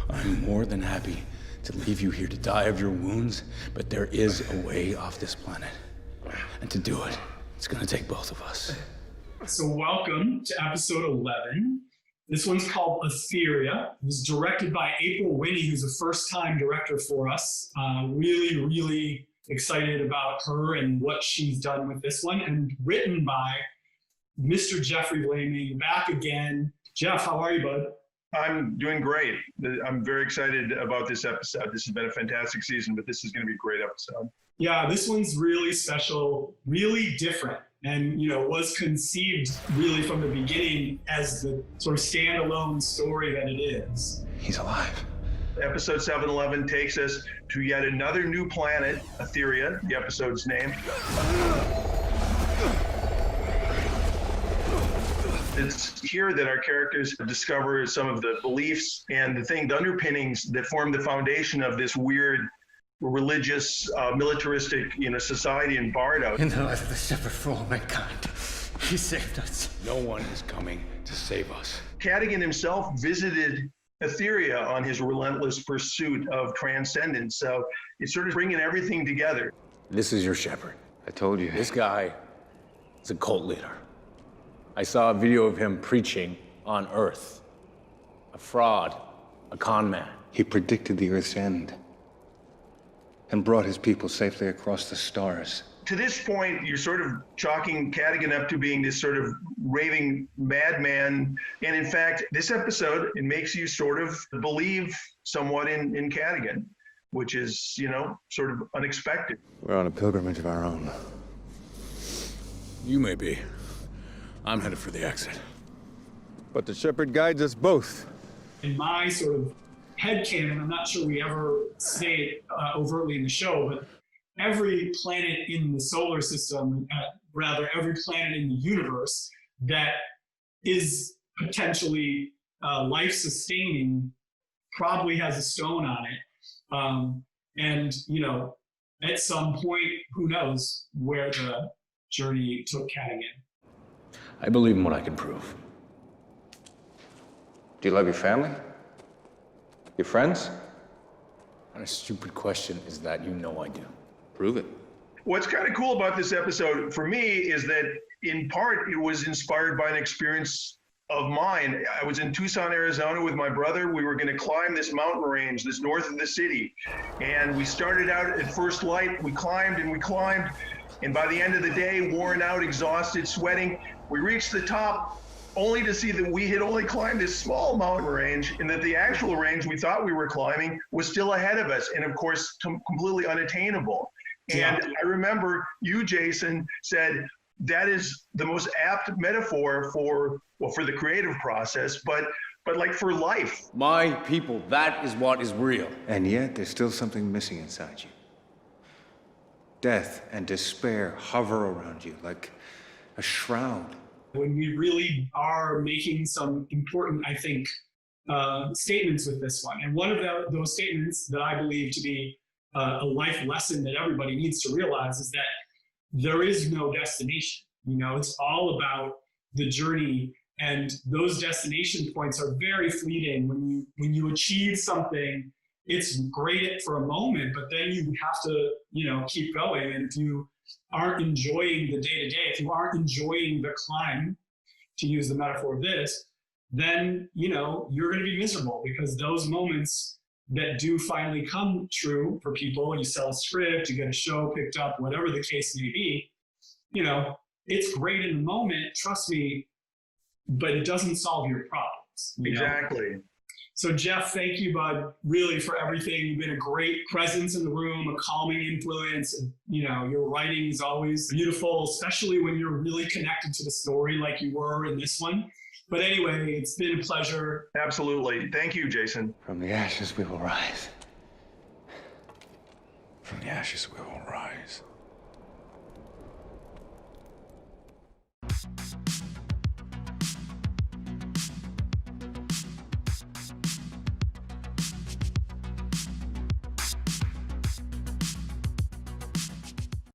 I'm more than happy to leave you here to die of your wounds, but there is a way off this planet. And to do it, it's gonna take both of us. So welcome to episode 11. This one's called Etherea. It was directed by April Winnie, who's a first-time director for us. Really excited about her and what she's done with this one. And written by Mr. Jeffrey Blaming, back again. Jeff, how are you, bud? I'm doing great. I'm very excited about this episode. This has been a fantastic season, but this is going to be a great episode. Yeah, this one's really special, really different, and was conceived really from the beginning as the sort of standalone story that it is. He's alive. Episode 711 takes us to yet another new planet, Etherea, the episode's name. It's here that our characters discover some of the beliefs and the underpinnings that form the foundation of this weird religious, militaristic, society in Bardo. In the life of the shepherd for all mankind, he saved us. No one is coming to save us. Cadigan himself visited Etherea on his relentless pursuit of transcendence. So it's sort of bringing everything together. This is your shepherd. I told you. This guy is a cult leader. I saw a video of him preaching on Earth. A fraud, a con man. He predicted the Earth's end and brought his people safely across the stars. To this point, you're sort of chalking Cadigan up to being this sort of raving madman. And in fact, this episode, it makes you sort of believe somewhat in Cadigan, which is, sort of unexpected. We're on a pilgrimage of our own. You may be. I'm headed for the exit. But the shepherd guides us both. In my sort of headcanon, I'm not sure we ever say it overtly in the show, but every planet in the solar system, rather every planet in the universe that is potentially life-sustaining probably has a stone on it. And, at some point, who knows where the journey took Cadigan. I believe in what I can prove. Do you love your family? Your friends? What a stupid question is that? I do. Prove it. What's kind of cool about this episode for me is that in part it was inspired by an experience of mine. I was in Tucson, Arizona with my brother. We were going to climb this mountain range, this north of the city. And we started out at first light. We climbed and we climbed. And by the end of the day, worn out, exhausted, sweating, we reached the top only to see that we had only climbed this small mountain range and that the actual range we thought we were climbing was still ahead of us and, of course, completely unattainable. And I remember you, Jason, said that is the most apt metaphor for the creative process, but like for life. My people, that is what is real. And yet, there's still something missing inside you. Death and despair hover around you like a shroud. When we really are making some important, I think, statements with this one. And one of those statements that I believe to be a life lesson that everybody needs to realize is that there is no destination. It's all about the journey, and those destination points are very fleeting. When you achieve something, it's great for a moment, but then you have to, keep going. And if you aren't enjoying the day-to-day, if you aren't enjoying the climb, to use the metaphor of this, then, you're going to be miserable, because those moments that do finally come true for people, you sell a script, you get a show picked up, whatever the case may be, it's great in the moment, trust me, but it doesn't solve your problems. Exactly. So Jeff, thank you, bud, really for everything. You've been a great presence in the room, a calming influence. And, your writing is always beautiful, especially when you're really connected to the story like you were in this one. But anyway, it's been a pleasure. Absolutely. Thank you, Jason. From the ashes we will rise. From the ashes we will rise.